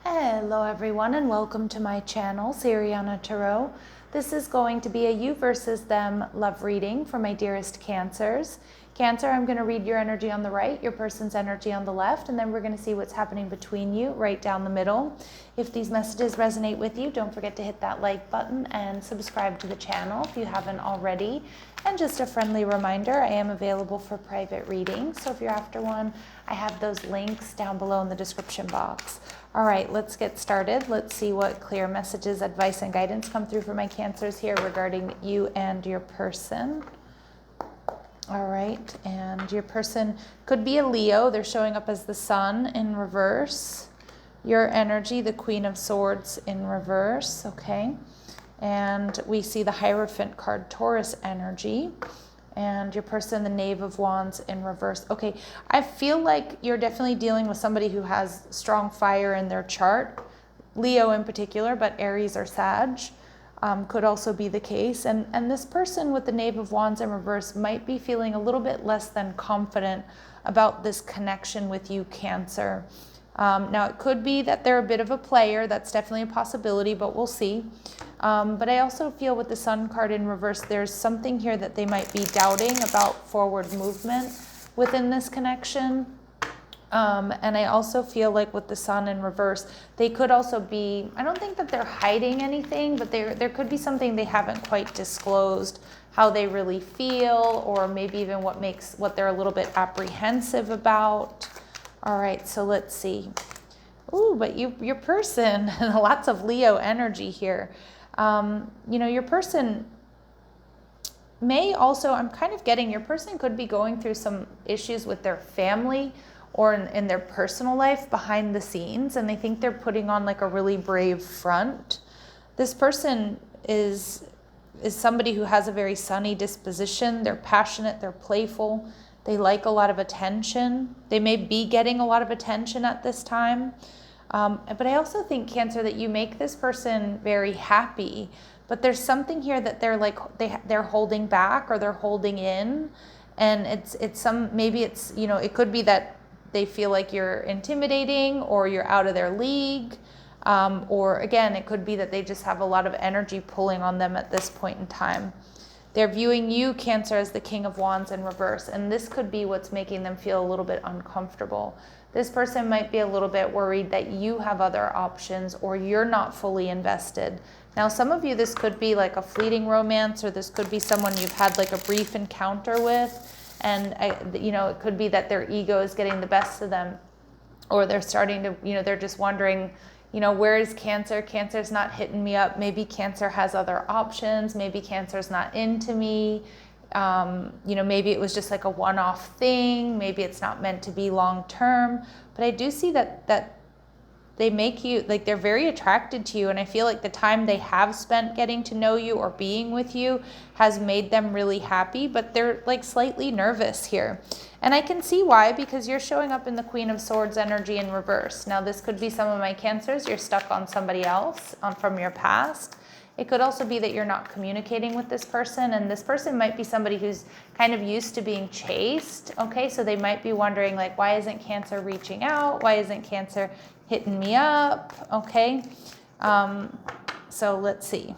Hello everyone and welcome to my channel, Siriana Tarot. This is going to be a you versus them love reading for my dearest Cancers. Cancer, I'm going to read your energy on the right, your person's energy on the left, and then we're going to see what's happening between you right down the middle. If these messages resonate with you, don't forget to hit that like button and subscribe to the channel if you haven't already. And just a friendly reminder, I am available for private readings, so if you're after one, I have those links down below in the description box. All right, let's get started. Let's see what clear messages, advice, and guidance come through for my Cancers here regarding you and your person. All right, and your person could be a Leo. They're showing up as the Sun in reverse. Your energy, the Queen of Swords in reverse, okay? And we see the Hierophant card, Taurus energy. And your person, the Knave of Wands in reverse. Okay, I feel like you're definitely dealing with somebody who has strong fire in their chart. Leo in particular, but Aries or Sag could also be the case. And this person with the Knave of Wands in reverse might be feeling a little bit less than confident about this connection with you, Cancer. Now, it could be that they're a bit of a player. That's definitely a possibility, but we'll see. But I also feel with the Sun card in reverse, there's something here that they might be doubting about forward movement within this connection. And I also feel like with the Sun in reverse, they could also be, I don't think that they're hiding anything, but there could be something they haven't quite disclosed, how they really feel, or maybe even what they're a little bit apprehensive about. All right, so let's see. Ooh, but your person, lots of Leo energy here. Your person may also, I'm kind of getting, your person could be going through some issues with their family or in their personal life behind the scenes, and they think they're putting on like a really brave front. This person is somebody who has a very sunny disposition. They're passionate, they're playful, they like a lot of attention. They may be getting a lot of attention at this time. But I also think, Cancer, that you make this person very happy, but there's something here that they're holding back or they're holding in, and it could be that they feel like you're intimidating or you're out of their league, or again, it could be that they just have a lot of energy pulling on them at this point in time. They're viewing you, Cancer, as the King of Wands in reverse, and this could be what's making them feel a little bit uncomfortable. This person might be a little bit worried that you have other options or you're not fully invested. Now, some of you, this could be like a fleeting romance, or this could be someone you've had like a brief encounter with, and it could be that their ego is getting the best of them, or they're starting to, they're just wondering, where is Cancer? Cancer's not hitting me up. Maybe Cancer has other options. Maybe Cancer's not into me. Maybe it was just like a one-off thing. Maybe it's not meant to be long-term. But I do see that they make you, like, they're very attracted to you. And I feel like the time they have spent getting to know you or being with you has made them really happy, but they're like slightly nervous here. And I can see why, because you're showing up in the Queen of Swords energy in reverse. Now, this could be some of my Cancers. You're stuck on somebody else from your past. It could also be that you're not communicating with this person, and this person might be somebody who's kind of used to being chased, okay? So they might be wondering, like, why isn't Cancer reaching out? Why isn't Cancer hitting me up, okay? So let's see.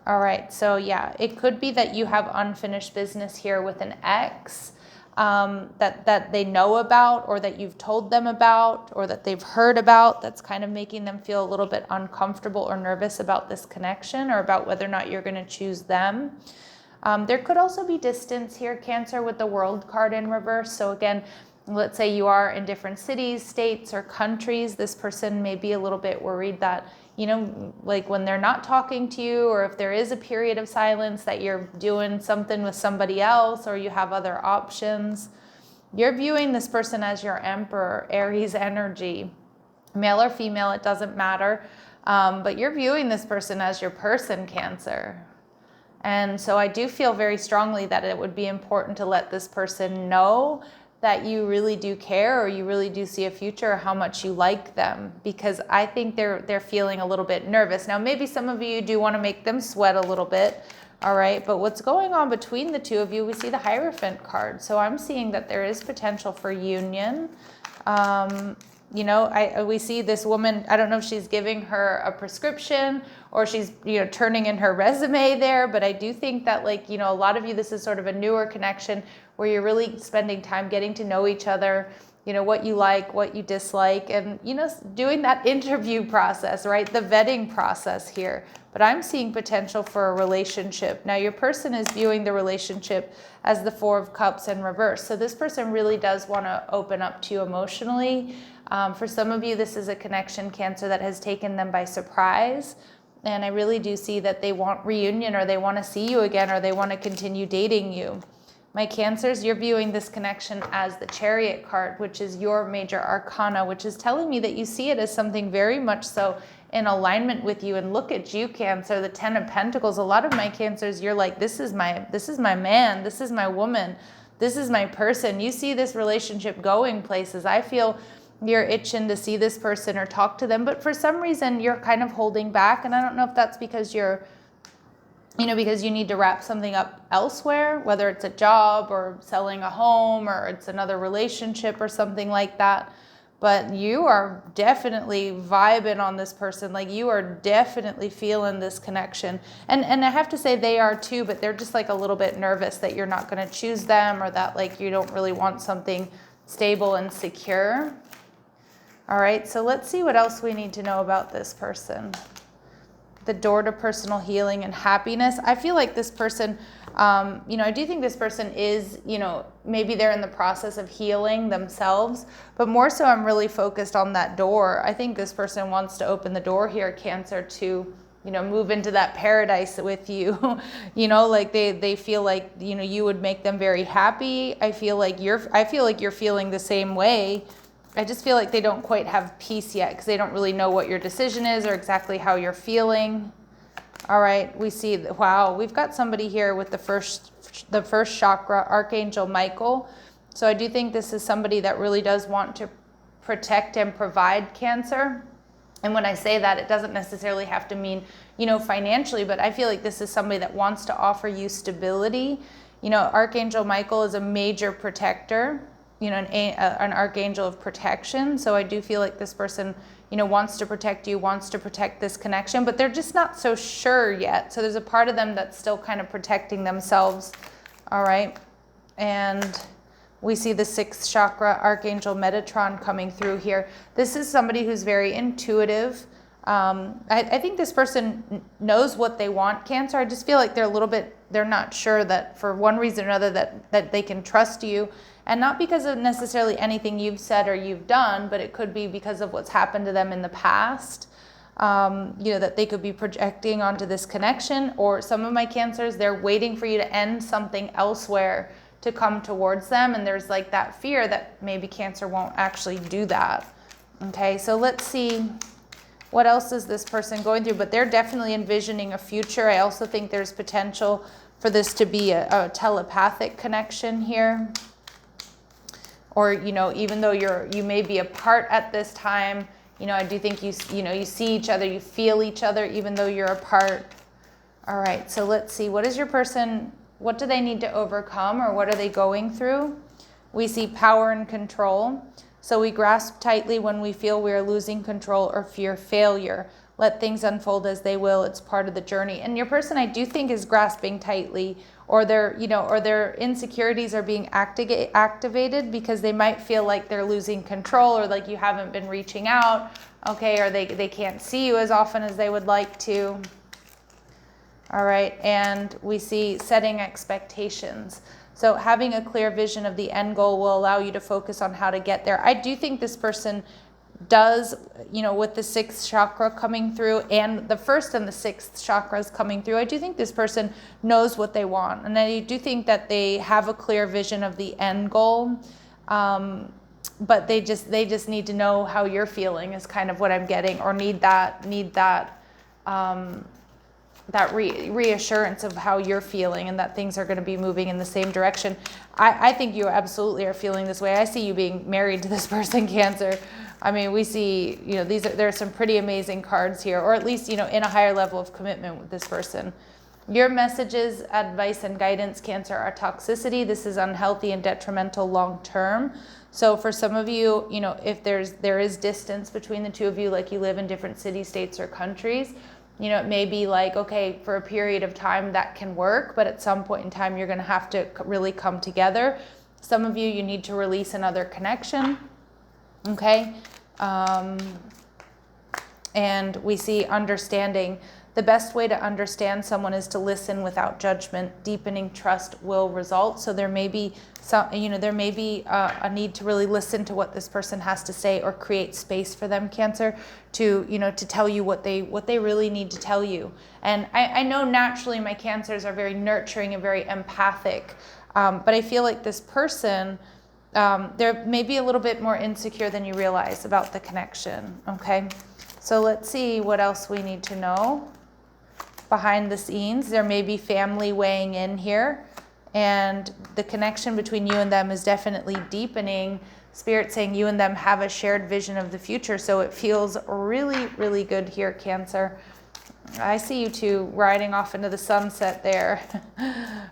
All right, so yeah, it could be that you have unfinished business here with an ex that they know about, or that you've told them about, or that they've heard about, that's kind of making them feel a little bit uncomfortable or nervous about this connection, or about whether or not you're going to choose them. There could also be distance here, Cancer, with the World card in reverse. So again, let's say you are in different cities, states, or countries. This person may be a little bit worried that, like when they're not talking to you, or if there is a period of silence, that you're doing something with somebody else, or you have other options. You're viewing this person as your Emperor, Aries energy. Male or female, it doesn't matter. But you're viewing this person as your person, Cancer. And so I do feel very strongly that it would be important to let this person know that you really do care, or you really do see a future, or how much you like them, because I think they're feeling a little bit nervous. Now, maybe some of you do want to make them sweat a little bit, all right? But what's going on between the two of you, we see the Hierophant card. So I'm seeing that there is potential for union. You know, we see this woman, I don't know if she's giving her a prescription or she's, you know, turning in her resume there, but I do think that, like, you know, a lot of you, this is sort of a newer connection where you're really spending time getting to know each other, you know, what you like, what you dislike, and, you know, doing that interview process, right? The vetting process here. But I'm seeing potential for a relationship. Now, your person is viewing the relationship as the Four of Cups in reverse. So this person really does want to open up to you emotionally. For some of you, this is a connection, Cancer, that has taken them by surprise. And I really do see that they want reunion, or they want to see you again, or they want to continue dating you. My Cancers, you're viewing this connection as the Chariot card, which is your major arcana, which is telling me that you see it as something very much so in alignment with you. And look at you, Cancer, the Ten of Pentacles. A lot of my Cancers, you're like, this is my man, this is my woman, this is my person. You see this relationship going places. I feel you're itching to see this person or talk to them, but for some reason you're kind of holding back. And I don't know if that's because you're, you know, because you need to wrap something up elsewhere, whether it's a job or selling a home or it's another relationship or something like that. But you are definitely vibing on this person. Like, you are definitely feeling this connection. And I have to say they are too, but they're just like a little bit nervous that you're not going to choose them, or that, like, you don't really want something stable and secure. All right, so let's see what else we need to know about this person. The door to personal healing and happiness. I feel like this person, you know, I do think this person is, you know, maybe they're in the process of healing themselves, but more so I'm really focused on that door. I think this person wants to open the door here, Cancer, to, you know, move into that paradise with you. You know, like they feel like, you know, you would make them very happy. I feel like you're feeling the same way. I just feel like they don't quite have peace yet because they don't really know what your decision is or exactly how you're feeling. All right, we see, wow, we've got somebody here with the first chakra, Archangel Michael. So I do think this is somebody that really does want to protect and provide, Cancer. And when I say that, it doesn't necessarily have to mean, you know, financially, but I feel like this is somebody that wants to offer you stability. You know, Archangel Michael is a major protector, you know, an archangel of protection. So I do feel like this person, you know, wants to protect you, wants to protect this connection, but they're just not so sure yet. So there's a part of them that's still kind of protecting themselves. All right. And we see the 6th chakra, Archangel Metatron, coming through here. This is somebody who's very intuitive. I think this person knows what they want, Cancer. I just feel like they're not sure that for one reason or another that they can trust you. And not because of necessarily anything you've said or you've done, but it could be because of what's happened to them in the past. You know, that they could be projecting onto this connection. Or some of my Cancers, they're waiting for you to end something elsewhere to come towards them. And there's like that fear that maybe Cancer won't actually do that. Okay, so let's see. What else is this person going through? But they're definitely envisioning a future. I also think there's potential for this to be a telepathic connection here. Or, you know, even though you may be apart at this time, you know, I do think you see each other, you feel each other, even though you're apart. All right, so let's see. What is your person, what do they need to overcome, or what are they going through? We see power and control. So we grasp tightly when we feel we are losing control or fear failure. Let things unfold as they will. It's part of the journey. And your person, I do think, is grasping tightly, or their insecurities are being activated because they might feel like they're losing control, or like you haven't been reaching out, okay, or they can't see you as often as they would like to. All right, and we see setting expectations. So having a clear vision of the end goal will allow you to focus on how to get there. I do think this person does, you know, with the 6th chakra coming through and the 1st and the 6th chakras coming through, I do think this person knows what they want. And I do think that they have a clear vision of the end goal. But they just need to know how you're feeling is kind of what I'm getting, or need that reassurance of how you're feeling and that things are going to be moving in the same direction. I think you absolutely are feeling this way. I see you being married to this person, Cancer. I mean, we see, you know, there are some pretty amazing cards here, or at least, you know, in a higher level of commitment with this person. Your messages, advice, and guidance, Cancer, are toxicity. This is unhealthy and detrimental long term. So for some of you, you know, if there is distance between the two of you, like you live in different cities, states, or countries, you know, it may be like, okay, for a period of time that can work, but at some point in time, you're going to have to really come together. Some of you, you need to release another connection, okay? And we see understanding. The best way to understand someone is to listen without judgment. Deepening trust will result. So there may be some, you know, there may be a need to really listen to what this person has to say, or create space for them, Cancer, to, you know, to tell you what they really need to tell you. And I know naturally my Cancers are very nurturing and very empathic, but I feel like this person, they're maybe a little bit more insecure than you realize about the connection. Okay, so let's see what else we need to know. Behind the scenes, there may be family weighing in here, and the connection between you and them is definitely deepening. Spirit saying you and them have a shared vision of the future, so it feels really, really good here, Cancer. I see you two riding off into the sunset there.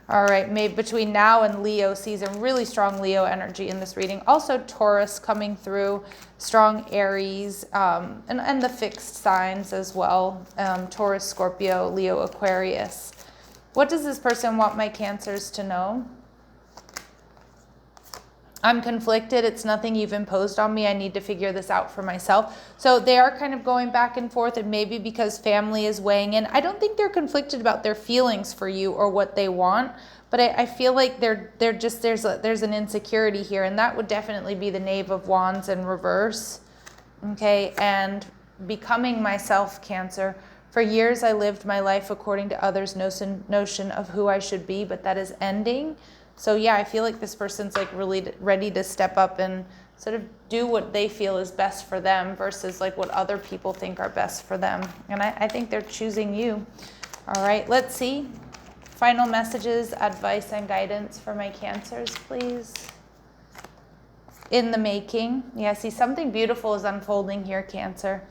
All right, maybe between now and Leo season, really strong Leo energy in this reading. Also Taurus coming through, strong Aries, and the fixed signs as well. Taurus, Scorpio, Leo, Aquarius. What does this person want my Cancers to know? I'm conflicted. It's nothing you've imposed on me. I need to figure this out for myself. So they are kind of going back and forth, and maybe because family is weighing in. I don't think they're conflicted about their feelings for you or what they want, but I feel like they're just, there's an insecurity here, and that would definitely be the Knave of Wands in reverse. Okay, and becoming myself, Cancer. For years I lived my life according to others' notion of who I should be, but that is ending. So yeah, I feel like this person's like really ready to step up and sort of do what they feel is best for them versus like what other people think are best for them. And I think they're choosing you. All right, let's see. Final messages, advice, and guidance for my Cancers, please. In the making. Yeah, see, something beautiful is unfolding here, Cancer.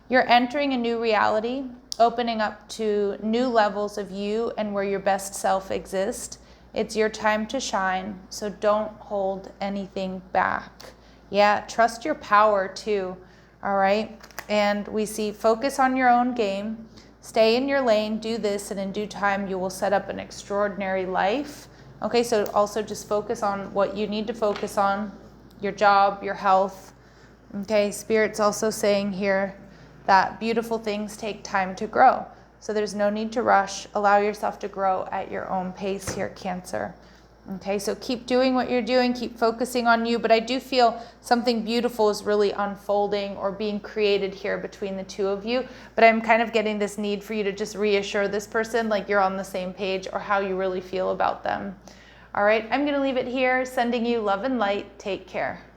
You're entering a new reality, opening up to new levels of you and where your best self exists. It's your time to shine, so don't hold anything back. Yeah, trust your power too, all right? And we see focus on your own game, stay in your lane, do this, and in due time you will set up an extraordinary life. Okay, so also just focus on what you need to focus on, your job, your health. Okay, Spirit's also saying here that beautiful things take time to grow. So there's no need to rush. Allow yourself to grow at your own pace here, Cancer. Okay, so keep doing what you're doing, keep focusing on you, but I do feel something beautiful is really unfolding or being created here between the two of you, but I'm kind of getting this need for you to just reassure this person like you're on the same page or how you really feel about them. All right, I'm going to leave it here, sending you love and light. Take care.